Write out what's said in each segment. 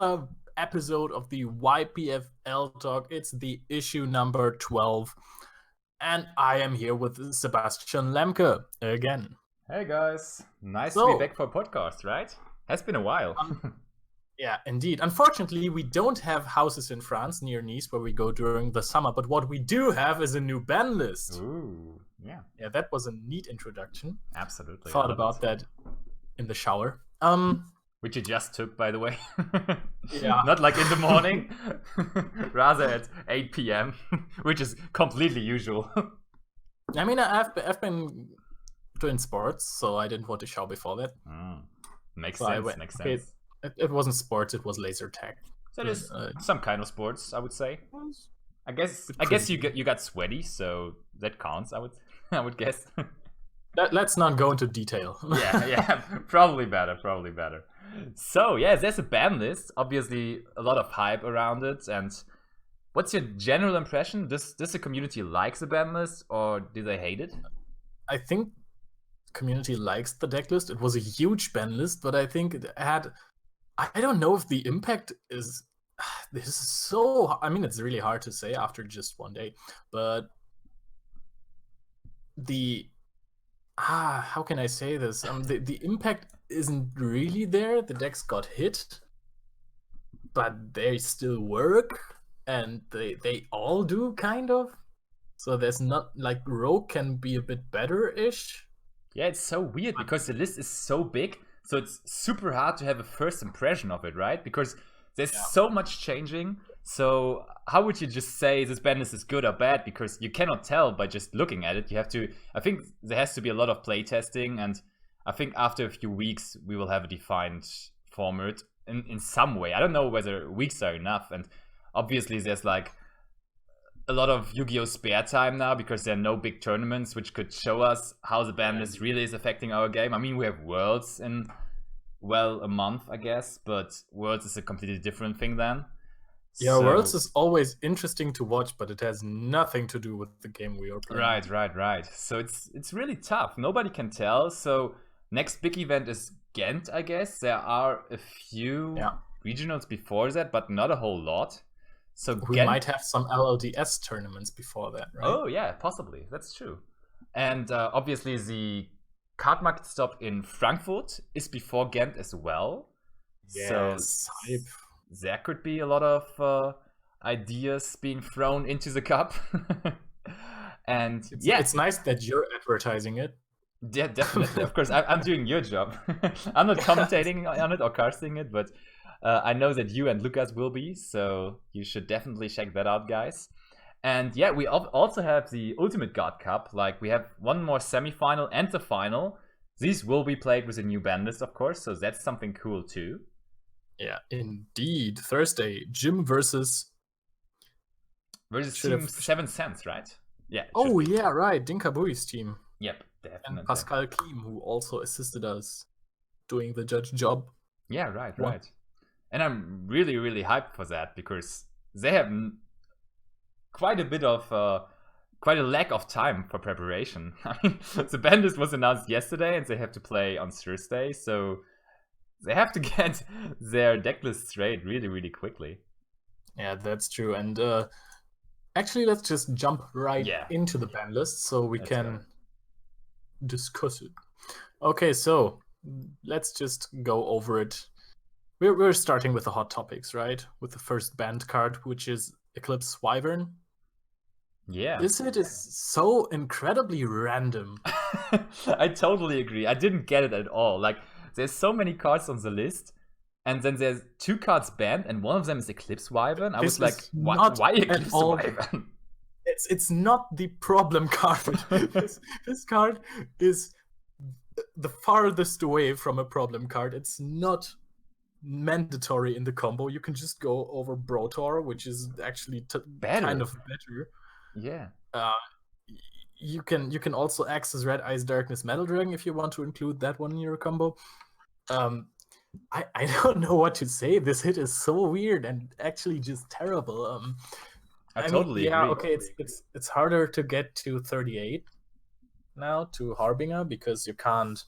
episode of the YPFL talk. It's the issue number 12. And I am here with Sebastian Lemke again. Hey guys, nice to be So, back for a podcast, right? Has been a while. um, yeah, indeed. Unfortunately, we don't have houses in France near Nice where we go during the summer, but what we do have is a new band list. Ooh, yeah, Yeah, that was a neat introduction. absolutely. Thought about that in the shower. Which you just took, by the way. Yeah. Not like in the morning, rather at 8 p.m., which is completely usual. I mean, I've been doing sports, so I didn't want to shower before that. Makes So I sense, went, makes okay, sense. it wasn't sports, it was laser tag. That is some kind of sports, I would say. I guess Pretty- you got sweaty, so that counts. I would guess. Let's not go into detail. yeah, probably better. So yeah, there's a ban list. Obviously, a lot of hype around it. And what's your general impression? Does the community likes the ban list, or do they hate it? I think community likes the deck list. It was a huge ban list, but I think it had. I don't know if the impact is. This is so. I mean, it's really hard to say after just one day, but the how can I say this? The impact isn't really there. The decks got hit, but they still work, and they all do kind of. So there's not like Rogue can be a bit better-ish. Yeah, it's so weird because the list is so big, so it's super hard to have a first impression of it, right? Because there's so much changing. So how would you just say this ban list is good or bad? Because you cannot tell by just looking at it. You have to. I think there has to be a lot of play testing, and I think after a few weeks we will have a defined format in some way. I don't know whether weeks are enough, and obviously there's like a lot of Yu-Gi-Oh! Spare time now because there are no big tournaments which could show us how the ban list really is affecting our game. I mean, we have Worlds in, well, a month, I guess, but Worlds is a completely different thing then. Yeah, Worlds is always interesting to watch, but it has nothing to do with the game we are playing. Right. So it's really tough. Nobody can tell. So next big event is Ghent, I guess. There are a few regionals before that, but not a whole lot. So we might have some LLDS tournaments before that, right? Oh yeah, possibly. That's true. And obviously the card market stop in Frankfurt is before Ghent as well. Yes. So there could be a lot of ideas being thrown into the cup. And it's nice that you're advertising it. Yeah, definitely. Of course, I'm doing your job. I'm not commentating on it or casting it, but I know that you and Lucas will be, so you should definitely check that out, guys. And yeah, we also have the Ultimate God Cup. Like, we have one more semi-final and the final. These will be played with a new ban list, of course, so that's something cool too. Yeah, indeed. Thursday, Jim versus Team 7 Cents, right? Yeah. Oh yeah, right. Dinkabui's team. Yep, definitely. And Pascal Kim, who also assisted us doing the judge job. Yeah, right. And I'm really hyped for that because they have quite a lack of time for preparation. I mean, the ban list was announced yesterday and they have to play on Thursday, so they have to get their deck list straight really quickly. Yeah, that's true. And actually, let's just jump right into the ban list so we can discuss it. Okay, so let's just go over it. We're starting with the hot topics, right? With the first banned card, which is Eclipse Wyvern. Yeah. This hit is so incredibly random. I totally agree. I didn't get it at all. Like, there's so many cards on the list, and then there's 2 cards banned, and one of them is Eclipse Wyvern. I was like, why Eclipse Wyvern? It's not the problem card. This card is the farthest away from a problem card. It's not mandatory in the combo. You can just go over Brotor, which is actually kind of better. Yeah. You can also access Red Eyes Darkness Metal Dragon if you want to include that one in your combo. I don't know what to say. This hit is so weird and actually just terrible. I totally agree. Okay, it's harder to get to 38 now to Harbinger because you can't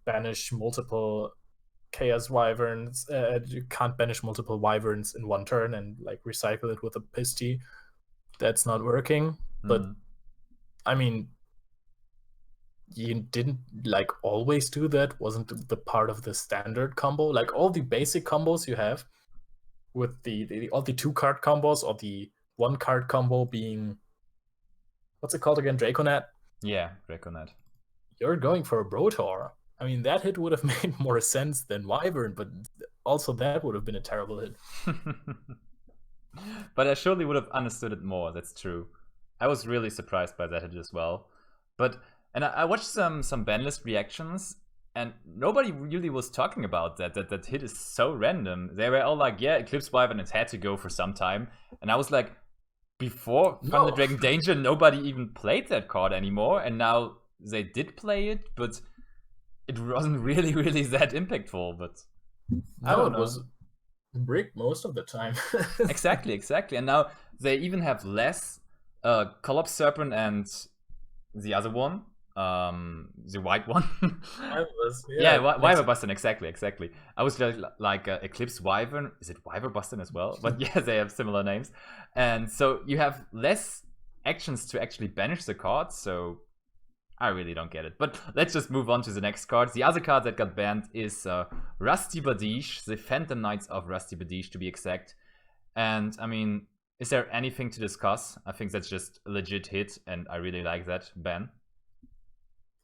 banish multiple chaos wyverns. You can't banish multiple wyverns in one turn and like recycle it with a pisty. That's not working. But I mean, you didn't like always do that. Wasn't the part of the standard combo? Like all the basic combos you have with all the 2-card combos or the 1-card combo being, what's it called again? Draconet? Yeah, Draconet. You're going for a Brotor. I mean, that hit would have made more sense than Wyvern, but also that would have been a terrible hit. But I surely would have understood it more, that's true. I was really surprised by that hit as well. And I watched some banlist reactions, and nobody really was talking about that hit is so random. They were all like, yeah, Eclipse Wyvern, it had to go for some time. And I was like, before Thunder Dragon Danger, nobody even played that card anymore, and now they did play it, but it wasn't really that impactful. But I don't know. It was brick most of the time. Exactly. And now they even have less Collapse Serpent and the other one, the white one. Wyvern Bustin, exactly. I was like Eclipse Wyvern. Is it Wyvern Bustin as well? But yeah, they have similar names. And so you have less actions to actually banish the cards, so I really don't get it. But let's just move on to the next card. The other card that got banned is Rusty Badish, the Phantom Knights of Rusty Badish to be exact. And I mean, is there anything to discuss? I think that's just a legit hit, and I really like that ban.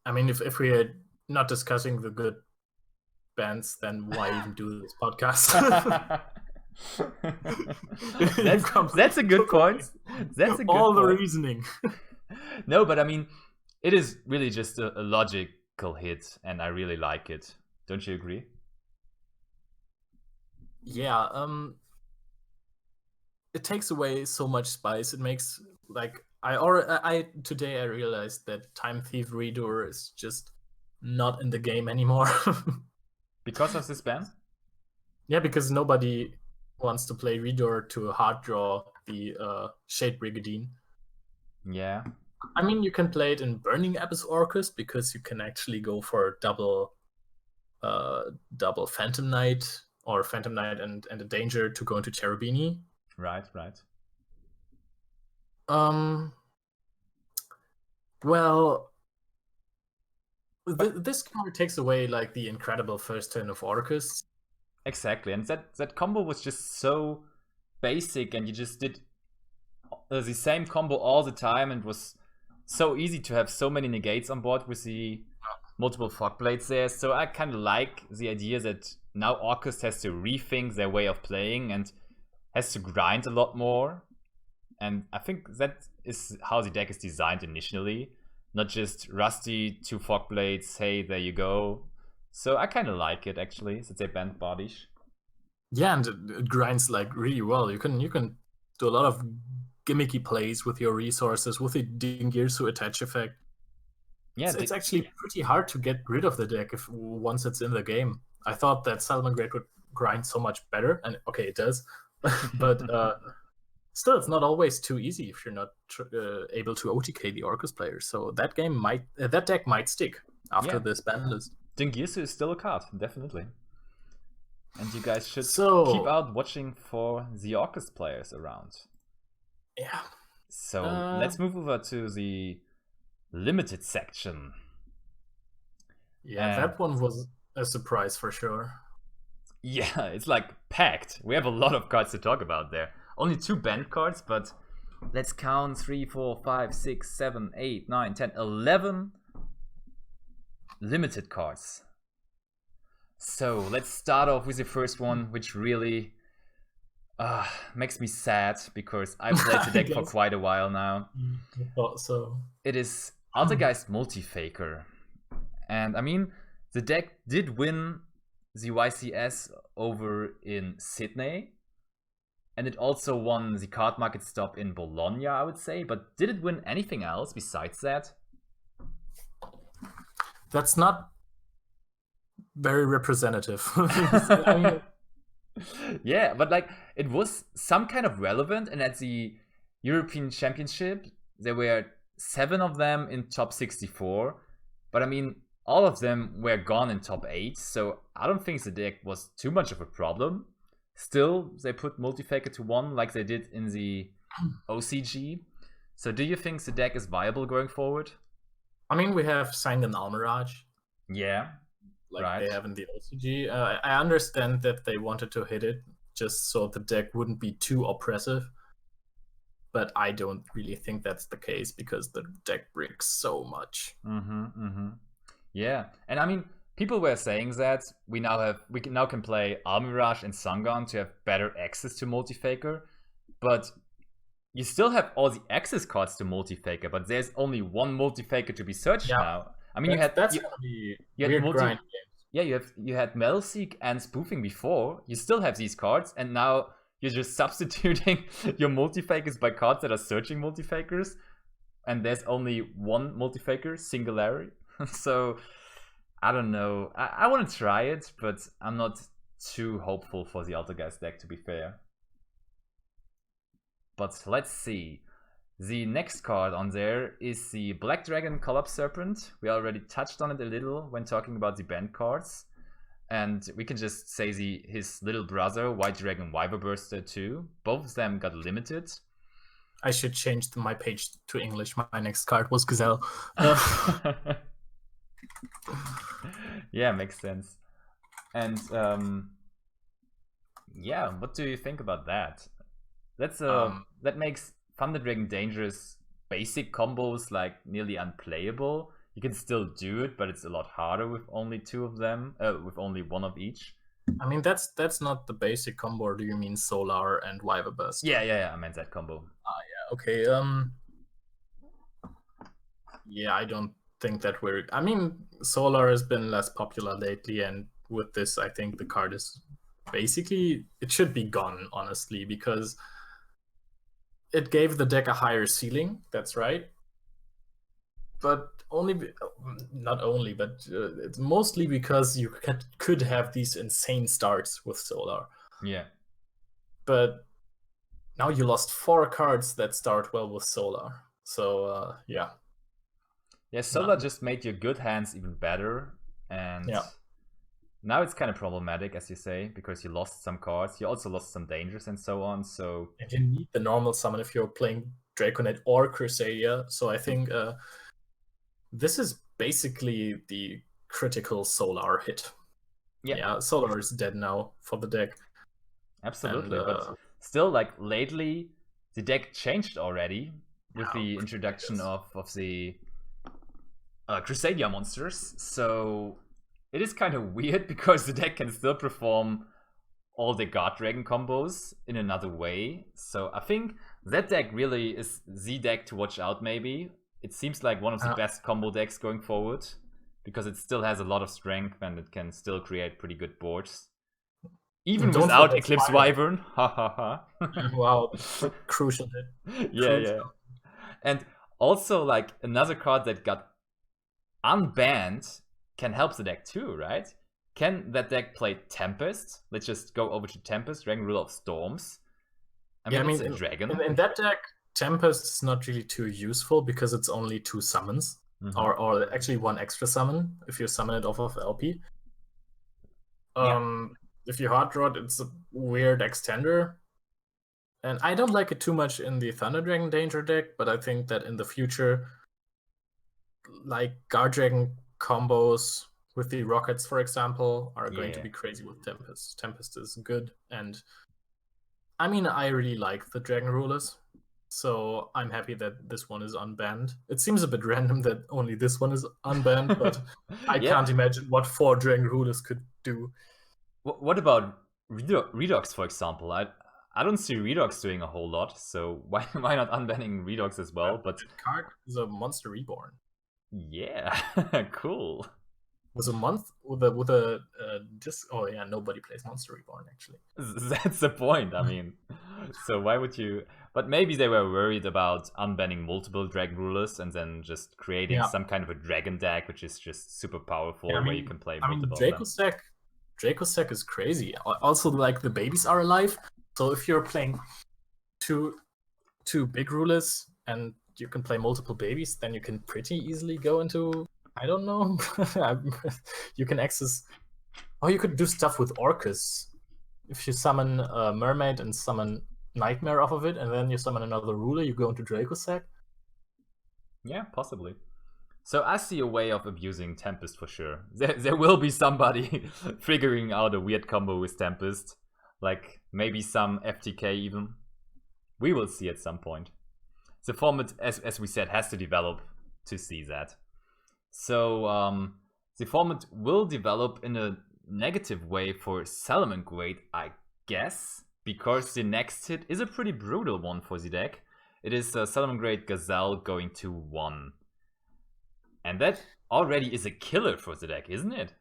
I mean, if we are not discussing the good bans, then why even do this podcast? That's a good point. That's a good all the point. reasoning. No, but I mean, it is really just a logical hit, and I really like it. Don't you agree? Yeah, it takes away so much spice. It makes like today I realized that Time Thief Redoer is just not in the game anymore. Because of this ban? Yeah, because nobody wants to play Redoer to hard draw the Shade Brigadine. Yeah. I mean, you can play it in Burning Abyss Orcust because you can actually go for double Phantom Knight or Phantom Knight and a Danger to go into Cherubini. Right. Well, this card takes away like the incredible first turn of Orcust. Exactly, and that combo was just so basic, and you just did the same combo all the time, and it was so easy to have so many negates on board with the multiple fog blades there. So I kind of like the idea that now Orcust has to rethink their way of playing and has to grind a lot more. And I think that is how the deck is designed initially, not just Rusty, 2 fog blades, hey, there you go. So I kind of like it actually, since they banned Badish. Yeah, and it grinds like really well. You can do a lot of gimmicky plays with your resources, with the Dingirsu attach effect. Yeah, it's actually pretty hard to get rid of the deck once it's in the game. I thought that Salamangreat would grind so much better, and okay, it does, but still, it's not always too easy if you're not able to OTK the Orcust players. So that deck might stick after this ban list. Dingirsu is still a card, definitely. And you guys should keep out watching for the Orcust players around. Yeah. So let's move over to the limited section. Yeah, that one was a surprise for sure. Yeah, it's like packed. We have a lot of cards to talk about there. Only 2 banned cards, but let's count 3, 4, 5, 6, 7, 8, 9, 10, 11 limited cards. So let's start off with the first one, which really makes me sad because I played the deck for quite a while now. I thought so. It is Altergeist Multifaker. And I mean, the deck did win the YCS over in Sydney. And it also won the card market stop in Bologna, I would say. But did it win anything else besides that? That's not very representative. I mean, yeah, but like it was some kind of relevant, and at the European Championship there were 7 of them in top 64. But I mean, all of them were gone in top 8, so I don't think the deck was too much of a problem. Still, they put Multifaker to 1 like they did in the OCG. So do you think the deck is viable going forward? I mean, we have Sangan Almirage. Yeah, like right. they have in the OCG. I understand that they wanted to hit it just so the deck wouldn't be too oppressive. But I don't really think that's the case because the deck breaks so much. Yeah, and I mean, people were saying that we now can play Almirage and Sangan to have better access to Multifaker, but you still have all the access cards to Multifaker, but there's only one Multifaker to be searched now. I mean, that's gonna be weird grind games. Yeah, you had Metalseek and Spoofing before. You still have these cards, and now you're just substituting your Multifakers by cards that are searching Multifakers, and there's only one Multifaker, Singularity. So, I don't know. I want to try it, but I'm not too hopeful for the Altergeist deck, to be fair. But let's see. The next card on there is the Black Dragon Collapse Serpent. We already touched on it a little when talking about the banned cards. And we can just say his little brother, White Dragon Wyver Burster too. Both of them got limited. I should change my page to English. My next card was Gazelle. Yeah, makes sense. And yeah, what do you think about that? That makes Thunder Dragon Dangerous basic combos like nearly unplayable. You can still do it, but it's a lot harder with only two of them, with only one of each. I mean, that's not the basic combo. Or do you mean Solar and Wyver Burst? Yeah, I meant that combo. Yeah, okay. Yeah, I don't think that I mean, Solar has been less popular lately, and with this, I think the card is basically, it should be gone, honestly, because it gave the deck a higher ceiling, that's right. But not only, but it's mostly because you could have these insane starts with Solar. Yeah. But now you lost 4 cards that start well with Solar. So, yeah. Yeah, Solar just made your good hands even better. And now it's kind of problematic, as you say, because you lost some cards. You also lost some dangers and so on. So and you need the normal summon if you're playing Draconite or Crusadia. So I think this is basically the critical Solar hit. Yeah, Solar is dead now for the deck. Absolutely, but still, like, lately, the deck changed already with the introduction of the Crusadia monsters. So it is kind of weird because the deck can still perform all the Guard Dragon combos in another way. So I think that deck really is the deck to watch out, maybe. It seems like one of the best combo decks going forward because it still has a lot of strength and it can still create pretty good boards. Even without Eclipse Wyvern. Ha ha ha. Wow, crucial hit. Yeah. And also, like, another card that got unbanned can help the deck too, right? Can that deck play Tempest? Let's just go over to Tempest, Dragon Ruler of Storms. I mean, it's a dragon. In that deck, Tempest is not really too useful because it's only 2 summons. Or actually 1 extra summon if you summon it off of LP. If you hard draw it, it's a weird extender. And I don't like it too much in the Thunder Dragon Danger deck, but I think that in the future, like Guard Dragon combos with the Rockets, for example, are going to be crazy with Tempest. Tempest is good, and I mean, I really like the Dragon Rulers, so I'm happy that this one is unbanned. It seems a bit random that only this one is unbanned, but I can't imagine what 4 Dragon Rulers could do. What about Redox, for example? I don't see Redox doing a whole lot, so why not unbanning Redox as well? But that card is a Monster Reborn. Yeah, cool. Was a month with a disc. Oh yeah, nobody plays Monster Reborn actually. That's the point. I mean, so why would you? But maybe they were worried about unbanning multiple Dragon Rulers and then just creating some kind of a Dragon deck, which is just super powerful, where you can play multiple. Draco's deck is crazy. Also, like, the babies are alive. So if you're playing two big rulers and you can play multiple babies, then you can pretty easily go into I don't know. You can access... Oh, you could do stuff with Orcus. If you summon a Mermaid and summon Nightmare off of it, and then you summon another ruler, you go into Dracossack. Yeah, possibly. So I see a way of abusing Tempest for sure. There will be somebody figuring out a weird combo with Tempest. Like maybe some FTK even. We will see at some point. The format, as we said, has to develop to see that. So the format will develop in a negative way for Salamangreat, I guess, because the next hit is a pretty brutal one for the deck. It is Salamangreat Gazelle going to 1. And that already is a killer for the deck, isn't it?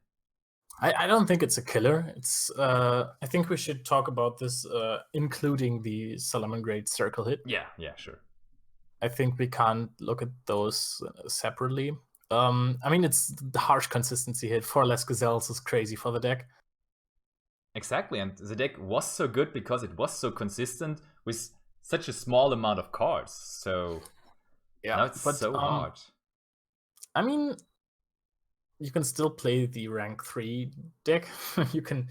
I don't think it's a killer. It's I think we should talk about this including the Salamangreat circle hit. Yeah, sure. I think we can't look at those separately. I mean, it's the harsh consistency hit. 4 less Gazelles is crazy for the deck. Exactly, and the deck was so good because it was so consistent with such a small amount of cards. So yeah, now it's so hard. I mean, you can still play the rank 3 deck. you can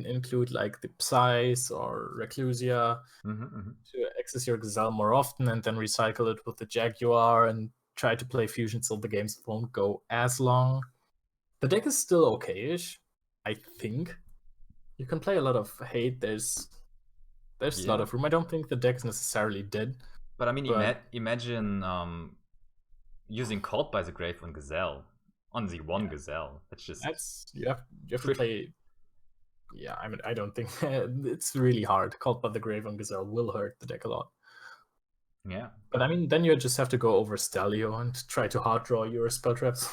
include like the Psys or Reclusia to access your Gazelle more often, and then recycle it with the Jaguar and try to play Fusion so the games won't go as long. The deck is still okay-ish, I think. You can play a lot of hate. There's a lot of room. I don't think the deck is necessarily dead. But I mean, imagine using Cult by the Grave on Gazelle. On the one Gazelle. You have to play. Yeah, I mean, I don't think it's really hard. Cult by the Grave on Gazelle will hurt the deck a lot. Yeah. But I mean, then you just have to go over Stelio and try to hard draw your spell traps.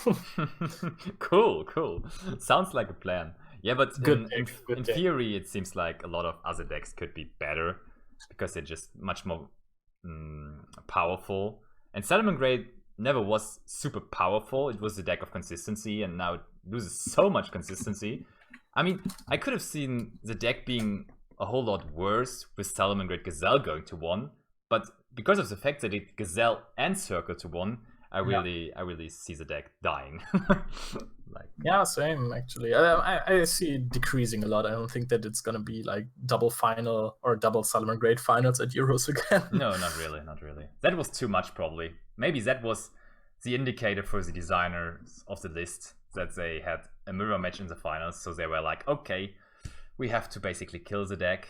Cool. Sounds like a plan. Yeah, but in theory, it seems like a lot of other decks could be better because they're just much more powerful. And Salamangreat never was super powerful. It was a deck of consistency, and now it loses so much consistency. I mean, I could have seen the deck being a whole lot worse with Salamangreat Gazelle going to 1, but because of the fact that it Gazelle and Circle to 1, I really see the deck dying. Yeah, same actually. I see it decreasing a lot. I don't think that it's gonna be like double final or double Salamangreat finals at Euros again. No, not really. That was too much probably. Maybe that was the indicator for the designers of the list, that they had a mirror match in the finals, so they were like, okay, we have to basically kill the deck.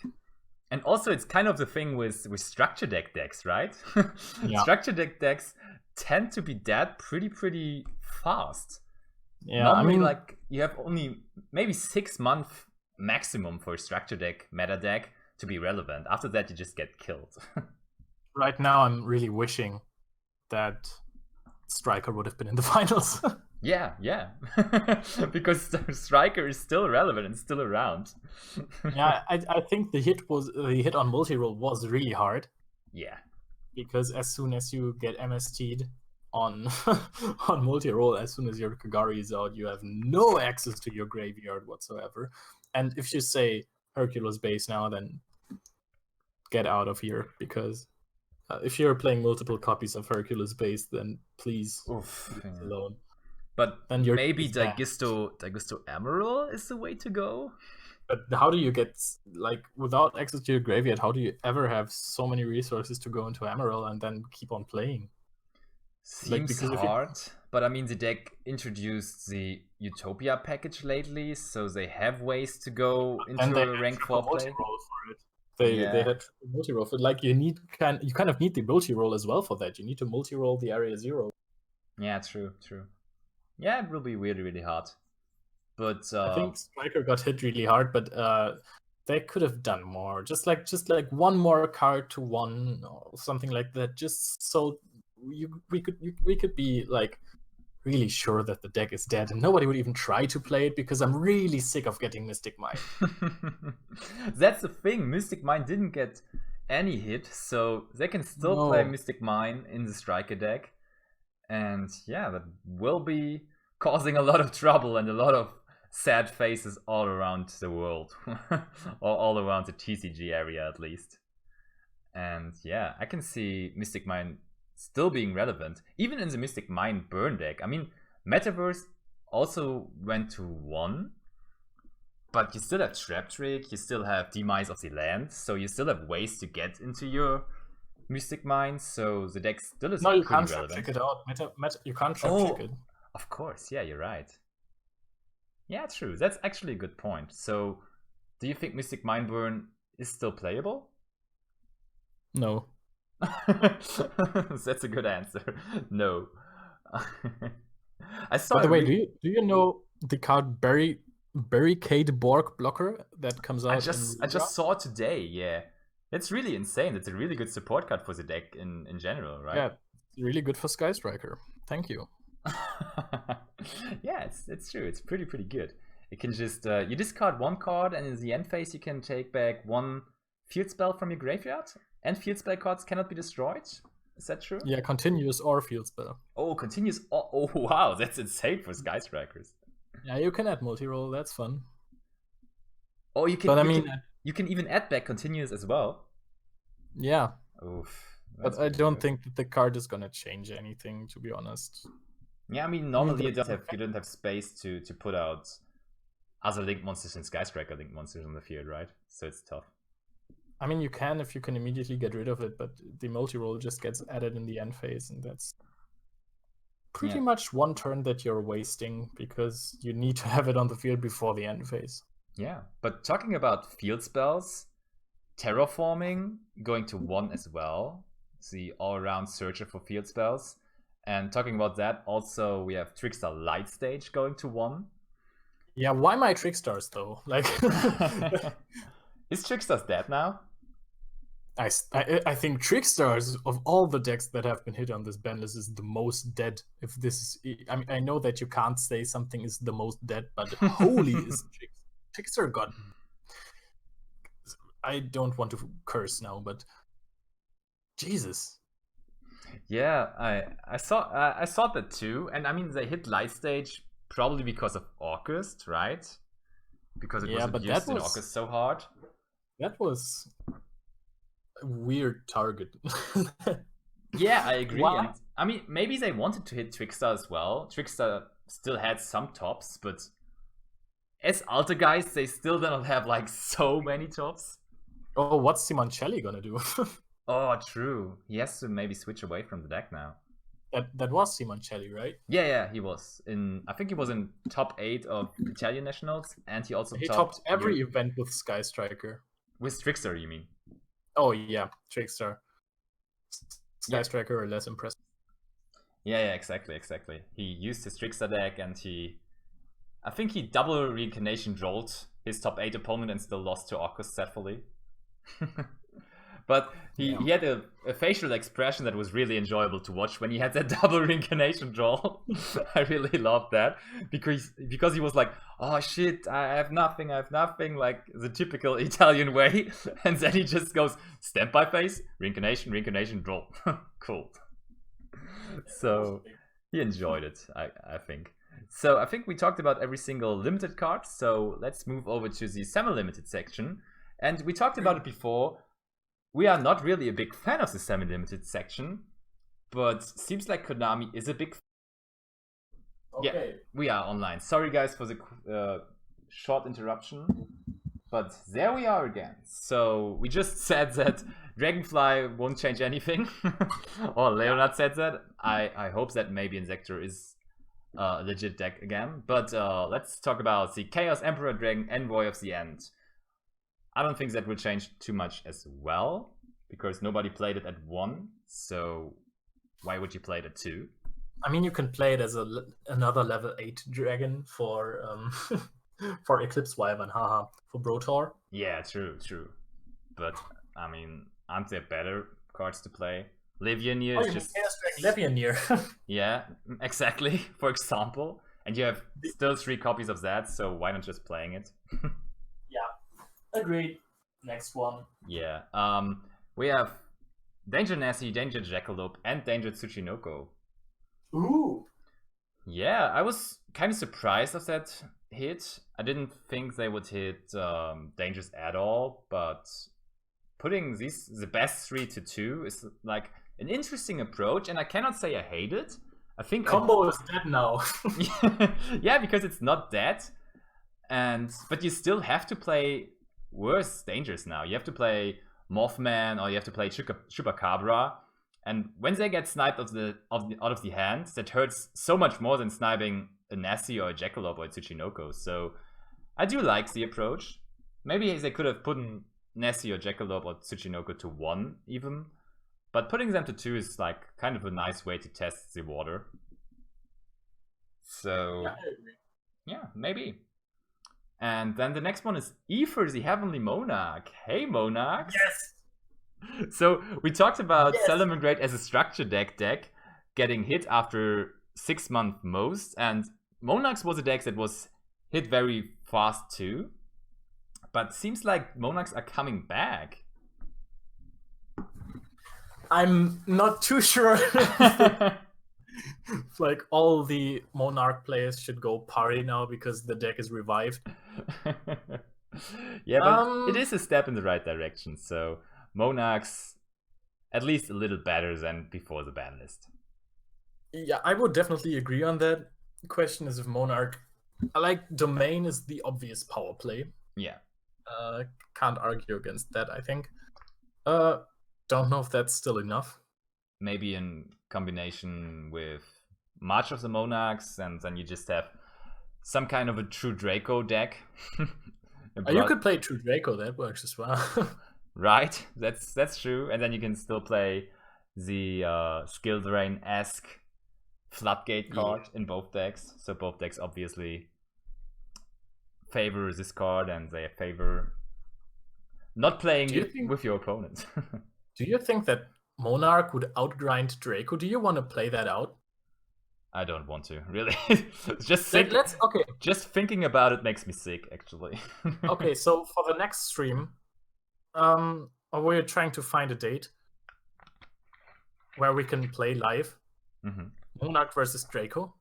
And also it's kind of the thing with structure deck decks, right? Yeah. Structure deck decks tend to be dead pretty fast. Yeah, normally, I mean, like, you have only maybe 6 months maximum for a structure deck, meta deck, to be relevant. After that, you just get killed. Right now, I'm really wishing that Striker would have been in the finals. Yeah. Because Striker is still relevant and still around. Yeah, I think the hit on multi-roll was really hard. Yeah. Because as soon as you get MST'd on multi-roll, as soon as your Kagari is out, you have no access to your graveyard whatsoever. And if you say Hercules base now, then get out of here, because if you're playing multiple copies of Hercules base, then please leave it alone. But then maybe Daigusto Emerald is the way to go. But how do you get, like, without access to your graveyard, how do you ever have so many resources to go into Emerald and then keep on playing? Seems hard, but I mean, the deck introduced the Utopia package lately, so they have ways to go into a rank 4 play. They had multi-roll for it. Like, you kind of need the multi-roll as well for that. You need to multi-roll the area 0. Yeah, true. Yeah, it will be really hard. But I think Striker got hit really hard, but they could have done more. Just like one more card to 1 or something like that, just so we could be like really sure that the deck is dead and nobody would even try to play it, because I'm really sick of getting Mystic Mine. That's the thing. Mystic Mine didn't get any hit, so they can still play Mystic Mine in the Striker deck. And yeah, that will be causing a lot of trouble and a lot of sad faces all around the world. Or all around the TCG area at least. And yeah, I can see Mystic Mine still being relevant, even in the Mystic Mine burn deck. I mean, Metaverse also went to 1, but you still have Trap Trick, you still have Demise of the Land, so you still have ways to get into your Mystic Mines, so the deck still is you pretty can't relevant. Trap Trick it out. You can't Trap Trick it. Of course, yeah, you're right. Yeah, true. That's actually a good point. So, do you think Mystic Mine Burn is still playable? No. That's a good answer. No. I saw. By the way, do you know the card Barricade Borg Blocker that comes out? I just saw it today. Yeah, it's really insane. It's a really good support card for the deck in general, right? Yeah, really good for Sky Striker. Thank you. Yeah, it's true. It's pretty good. You can just you discard 1 card, and in the end phase you can take back 1 field spell from your graveyard. And field spell cards cannot be destroyed. Is that true? Yeah, continuous or field spell. Oh, continuous. Oh wow, that's insane for Sky Strikers. Yeah, you can add multi-roll. That's fun. Oh, you can. But you can even add back continuous as well. Yeah. Oof. But I don't think that the card is gonna change anything, to be honest. Yeah, I mean, normally you don't have space to put out other linked monsters and Sky Striker linked monsters on the field, right? So it's tough. I mean, you can if you can immediately get rid of it, but the multi-roll just gets added in the end phase, and that's pretty much 1 turn that you're wasting because you need to have it on the field before the end phase. Yeah, but talking about field spells, Terraforming going to 1 as well. It's the all-around searcher for field spells. And talking about that, also we have Trickstar Light Stage going to 1. Yeah, why my Trickstars though? Like, is Trickstars dead now? I think Trickstars of all the decks that have been hit on this ban list is the most dead. If this is, I mean, I know that you can't say something is the most dead, but holy is Trickster God. I don't want to curse now, but Jesus. Yeah, I saw that too, and I mean they hit Light Stage probably because of August, right? Because it wasn't used in August so hard. That was a weird target. Yeah, I agree. And, I mean, maybe they wanted to hit Trickstar as well. Trickstar still had some tops, but as Alta guys, they still don't have like so many tops. Oh, what's Simoncelli gonna do? Oh, true. He has to maybe switch away from the deck now. That was Simoncelli, right? Yeah, he was in. I think he was in top 8 of Italian nationals, and he also topped every event with Sky Striker. With Trickstar, you mean? Oh yeah, Trickstar. Sky Striker are less impressive. Yeah, exactly. He used his Trickstar deck, and I think he double reincarnation rolled his top 8 opponent and still lost to August, sadly. He had a facial expression that was really enjoyable to watch when he had that double reincarnation draw. I really loved that because he was like, oh shit, I have nothing, like the typical Italian way, and then he just goes standby phase, reincarnation, draw. Cool. So he enjoyed it, I think. So I think we talked about every single limited card, so let's move over to the semi-limited section. And we talked about it before. We are not really a big fan of the semi-limited section, but seems like Konami is a big fan. Okay. Yeah, we are online. Sorry guys for the short interruption, but there we are again. So we just said that Dragonfly won't change anything, or Leonard said that. I hope that maybe Insector is a legit deck again, but let's talk about the Chaos Emperor Dragon Envoy of the End. I don't think that will change too much as well, because nobody played it at 1, so why would you play it at 2? I mean, you can play it as another level 8 dragon for for Eclipse Wyvern, haha, for Brotor. Yeah, true. But, I mean, aren't there better cards to play? Levianeer is just... Levianeer. Yeah, exactly, for example. And you have still 3 copies of that, so why not just playing it? Agreed. Next one. Yeah. We have Danger Nessie, Danger Jackalope, and Danger Tsuchinoko. Ooh. Yeah, I was kind of surprised of that hit. I didn't think they would hit Dangers at all, but putting the best 3 to 2 is like an interesting approach, and I cannot say I hate it. I think combo is dead now. Yeah, because it's not dead, but you still have to play worse dangers now. You have to play Mothman or you have to play Chupacabra, and when they get sniped out of the hand, that hurts so much more than sniping a Nessie or a Jackalope or a Tsuchinoko. So I do like the approach. Maybe they could have put Nessie or Jackalope or Tsuchinoko to 1 even, but putting them to 2 is like kind of a nice way to test the water. So yeah, maybe. And then the next one is Ether, the Heavenly Monarch. Hey, Monarchs! Yes! So we talked about Salamangreat as a structure deck getting hit after 6 months most, and Monarchs was a deck that was hit very fast too. But seems like Monarchs are coming back. I'm not too sure. Like all the Monarch players should go party now because the deck is revived. Yeah, but it is a step in the right direction. So Monarchs, at least a little better than before the ban list. Yeah, I would definitely agree on that. The question is if Monarch, like Domain is the obvious power play. Yeah. Can't argue against that, I think. Don't know if that's still enough. Maybe in combination with March of the Monarchs, and then you just have some kind of a True Draco deck. You could play True Draco, that works as well. Right, that's true. And then you can still play the Skill Drain-esque Floodgate card in both decks. So both decks obviously favor this card, and they favor not playing it with your opponent. Do you think that Monarch would outgrind Draco? Do you want to play that out? I don't want to, really. Just thinking about it makes me sick, actually. Okay, so for the next stream, we're trying to find a date where we can play live. Monarch versus Draco.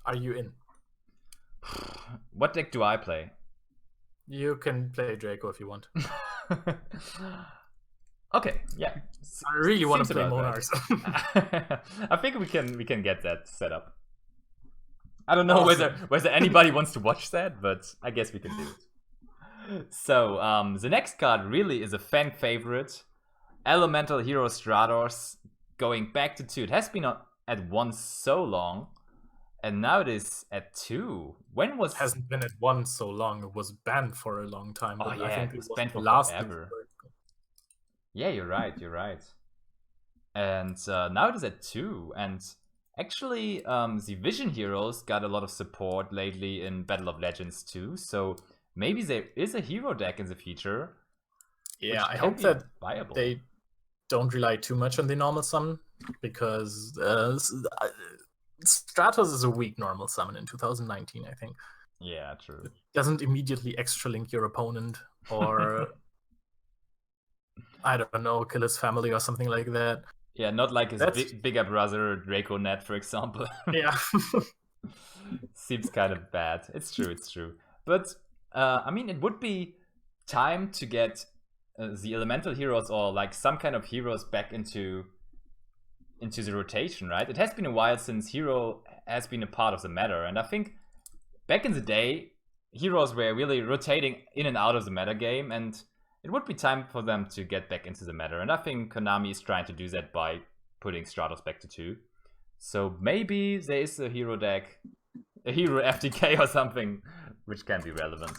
Are you in? What deck do I play? You can play Draco if you want. Okay, yeah. I really want to play Monarchs. I think we can get that set up. I don't know whether anybody wants to watch that, but I guess we can do it. So the next card really is a fan favorite, Elemental Hero Stratos, going back to 2. It has been at 1 so long, and now it is at 2. When was? It hasn't been at 1 so long. It was banned for a long time. Oh yeah, I think it was banned for forever. Yeah, you're right. And now it is at 2. And actually, the Vision Heroes got a lot of support lately in Battle of Legends too. So maybe there is a hero deck in the future. Yeah, I hope that viable. They don't rely too much on the normal summon, because Stratos is a weak normal summon in 2019, I think. Yeah, true. It doesn't immediately extra link your opponent, or I don't know, kill his family or something like that. Yeah, not like his bigger brother Draco Net, for example. Yeah. Seems kind of bad. It's true. But I mean, it would be time to get the elemental heroes, or like some kind of heroes, back into the rotation, right? It has been a while since hero has been a part of the meta, and I think back in the day, heroes were really rotating in and out of the meta game, and it would be time for them to get back into the meta. And I think Konami is trying to do that by putting Stratos back to 2. So maybe there is a hero deck, a hero FTK or something, which can be relevant.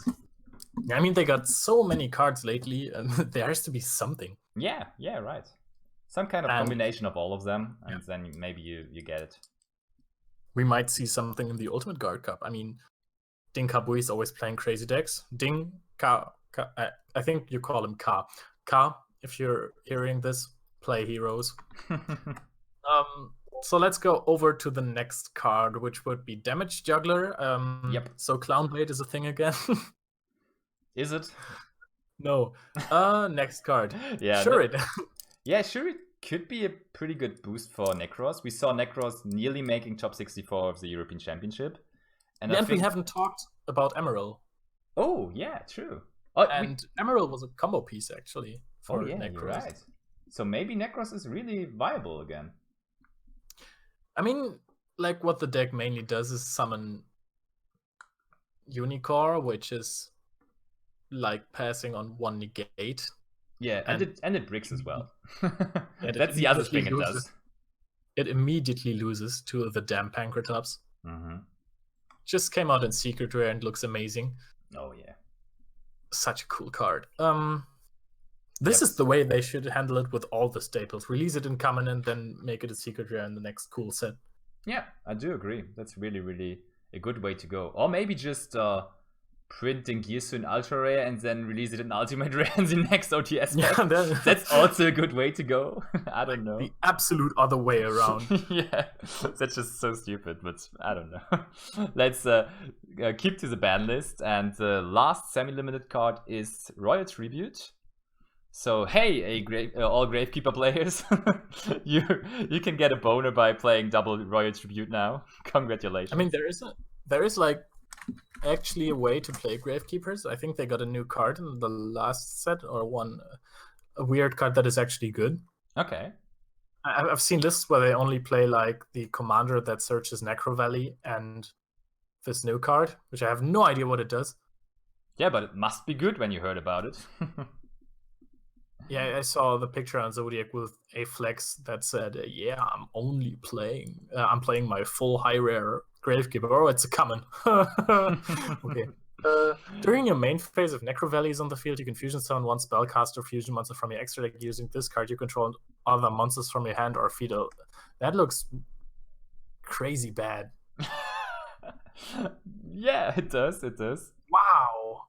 Yeah, I mean, they got so many cards lately, and there has to be something. Yeah, right. Some kind of combination of all of them, and then maybe you get it. We might see something in the Ultimate Guard Cup. I mean, Ding Kabui is always playing crazy decks. Ding Ka, I think you call him Ka. Ka, if you're hearing this, play heroes. So let's go over to the next card, which would be Damage Juggler. Yep. So Clownblade is a thing again. Is it? No. Next card. Yeah. Sure. Yeah, sure. It could be a pretty good boost for Necros. We saw Necros nearly making top 64 of the European Championship. And we haven't talked about Emerald. Oh, yeah, true. And Emerald was a combo piece, actually, for Necros. You're right. So maybe Necros is really viable again. I mean, like what the deck mainly does is summon Unicore, which is like passing on 1 negate. Yeah, and it bricks as well. And That's the other thing it does. It immediately loses to the damn Pancratops. Mm-hmm. Just came out in Secret Rare and looks amazing. Oh yeah. Such a cool card. This is the way they should handle it with all the staples. Release it in common and then make it a Secret Rare in the next cool set. Yeah, I do agree. That's really, really a good way to go. Or maybe just printing Gearsu in Ultra Rare and then release it in Ultimate Rare in the next OTS pack. Yeah, that's also a good way to go. I don't know. The absolute other way around. Yeah, that's just so stupid, but I don't know. Let's keep to the ban list. And the last semi-limited card is Royal Tribute. So hey, all Gravekeeper players, you can get a boner by playing double Royal Tribute now. Congratulations. I mean, there is like actually a way to play Gravekeepers. I think they got a new card in the last set, or a weird card that is actually good. Okay. I've seen lists where they only play like the commander that searches Necro Valley and this new card, which I have no idea what it does. Yeah, but it must be good when you heard about it. Yeah, I saw the picture on Zodiac with a flex that said, "Yeah, I'm only playing. I'm playing my full high rare Gravekeeper. Oh, it's a common." Okay. During your main phase, if Necro Valley is on the field, you can fusion summon 1 spellcaster fusion monster from your extra deck using this card. You control other monsters from your hand or feed. That looks crazy bad. Yeah, it does. It does. Wow.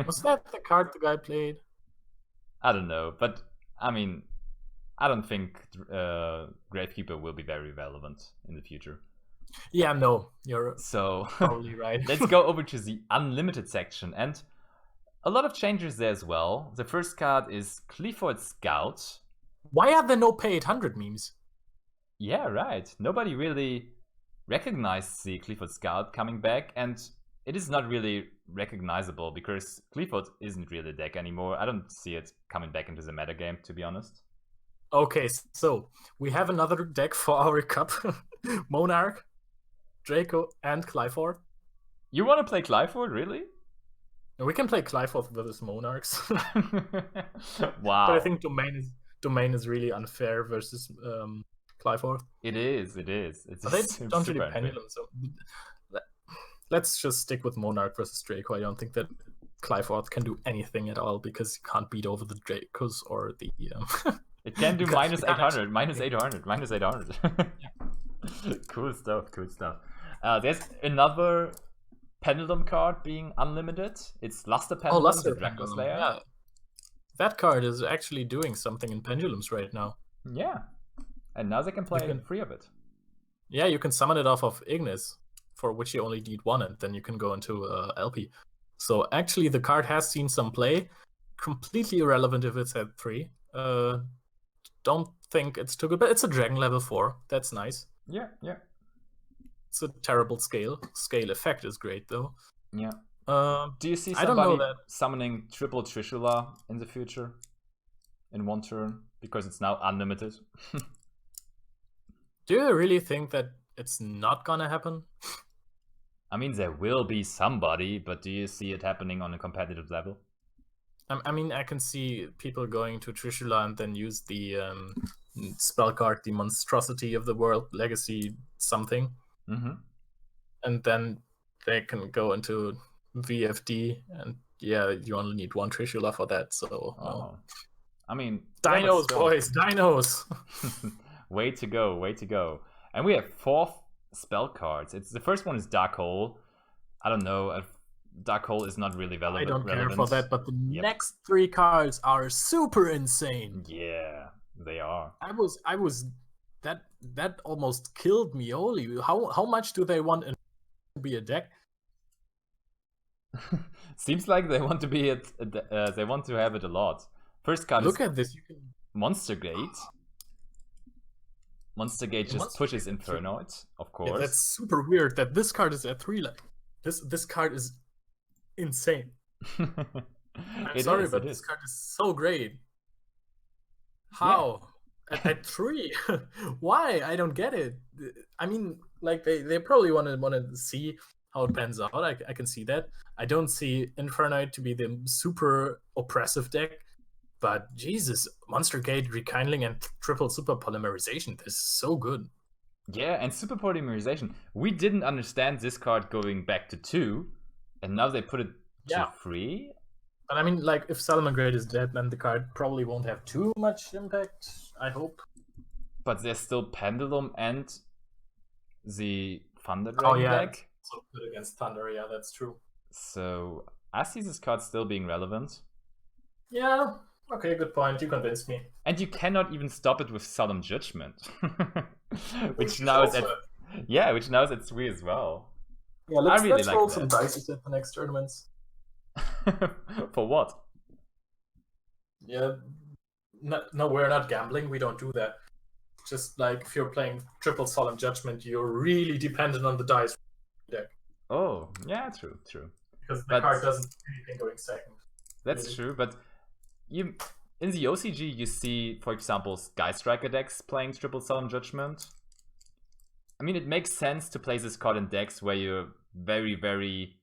Was that the card the guy played? I don't know, but I mean, I don't think Gravekeeper will be very relevant in the future. Yeah, no, you're probably right. Let's go over to the unlimited section, and a lot of changes there as well. The first card is Clifford Scout. Why are there no pay 800 memes? Yeah, right. Nobody really recognized the Clifford Scout coming back, and it is not really recognizable because Clifford isn't really a deck anymore. I don't see it coming back into the metagame, to be honest. Okay, so we have another deck for our cup. Monarch, Draco, and Clifford. You want to play Clifford, really? We can play Clifford versus Monarchs. Wow. But I think Domain is really unfair versus Clifford. It is. It's they don't really pendulum, so let's just stick with Monarch versus Draco. I don't think that Clifford can do anything at all because you can't beat over the Dracos or the... It can do minus 800, minus 800, minus 800. Cool stuff. There's another Pendulum card being unlimited. It's Luster Pendulum, Luster the Draco Pendulum, Slayer. Yeah. That card is actually doing something in Pendulums right now. Yeah. And now they can play 3 of it. Yeah, you can summon it off of Ignis, for which you only need 1, and then you can go into LP. So actually the card has seen some play. Completely irrelevant if it's at 3. Don't think it's too good, but it's a Dragon level 4. That's nice. Yeah. It's a terrible scale. Scale effect is great though. Yeah. Do you see somebody summoning triple Trishula in the future? In 1 turn? Because it's now unlimited. Do you really think that it's not gonna happen? I mean, there will be somebody, but do you see it happening on a competitive level? I mean, I can see people going to Trishula and then use the spell card, the Monstrosity of the World Legacy something. Mm-hmm. And then they can go into VFD, and yeah, you only need 1 Trishula for that, so... no. I mean... Dinos, boys! Dinos! Way to go. And we have 4 spell cards. The first one is Dark Hole. I don't know, Dark Hole is not really relevant. I don't care for that, but the next 3 cards are super insane. Yeah, they are. I was that almost killed me. Holy, how much do they want to be a deck? Seems like they want to be they want to have it a lot. First card. Look at this. You can Monster Gate. Monster Gate just pushes Infernoid, of course. Yeah, that's super weird that this card is at 3. Like this card is insane. I'm sorry, but this card is so great. How? At 3? Why? I don't get it. I mean, like they probably want to see how it pans out. I can see that. I don't see Infernoid to be the super oppressive deck, but Jesus, Monster Gate, Rekindling, and triple super polymerization. This is so good. Yeah, and super polymerization. We didn't understand this card going back to 2, and now they put it to 3. But I mean, like, if Salamangreat is dead, then the card probably won't have too much impact, I hope. But there's still Pendulum and the Thunder Dragon deck. So good against Thunder, yeah, that's true. So I see this card still being relevant. Yeah, okay, good point. You convinced me. And you cannot even stop it with Solemn Judgment. which now is at which now is at 3 as well. Yeah, let's roll some dice at the next tournaments. For what? Yeah, no, we're not gambling. We don't do that. Just like if you're playing triple Solemn Judgment, you're really dependent on the dice deck. Oh, yeah, true. Because the card doesn't do anything going second. That's true, but in the OCG you see, for example, Sky Striker decks playing triple Solemn Judgment. I mean, it makes sense to play this card in decks where you're very, very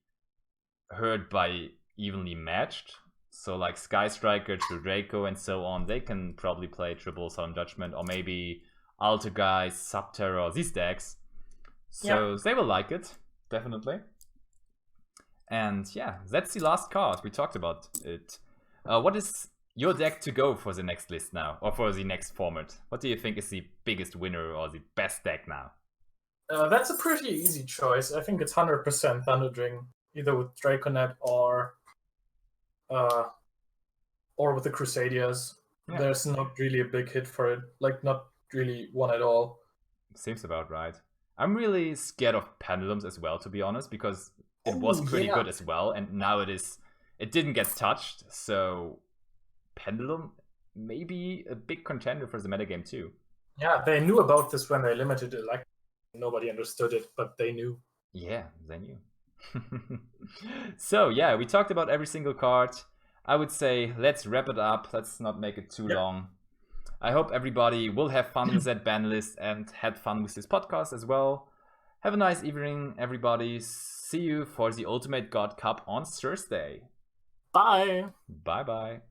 hurt by evenly matched. So like Sky Striker, True Draco, and so on, they can probably play triple Solemn Judgment, or maybe Altergeist, Subterror, these decks. So they will like it, definitely. And yeah, that's the last card. We talked about it. What is your deck to go for the next list now, or for the next format? What do you think is the biggest winner or the best deck now? That's a pretty easy choice. I think it's 100% Thunderdring, either with Draconet or with the Crusaders. Yeah. There's not really a big hit for it, like not really one at all. Seems about right. I'm really scared of Pendulums as well, to be honest, because it was pretty good as well, and now it didn't get touched, so Pendulum may be a big contender for the metagame too. Yeah, they knew about this when they limited it, like nobody understood it, but they knew. Yeah, they knew. So yeah, we talked about every single card. I would say let's wrap it up. Let's not make it too long. I hope everybody will have fun with that ban list and had fun with this podcast as well. Have a nice evening, everybody. See you for the Ultimate God Cup on Thursday. Bye. Bye-bye.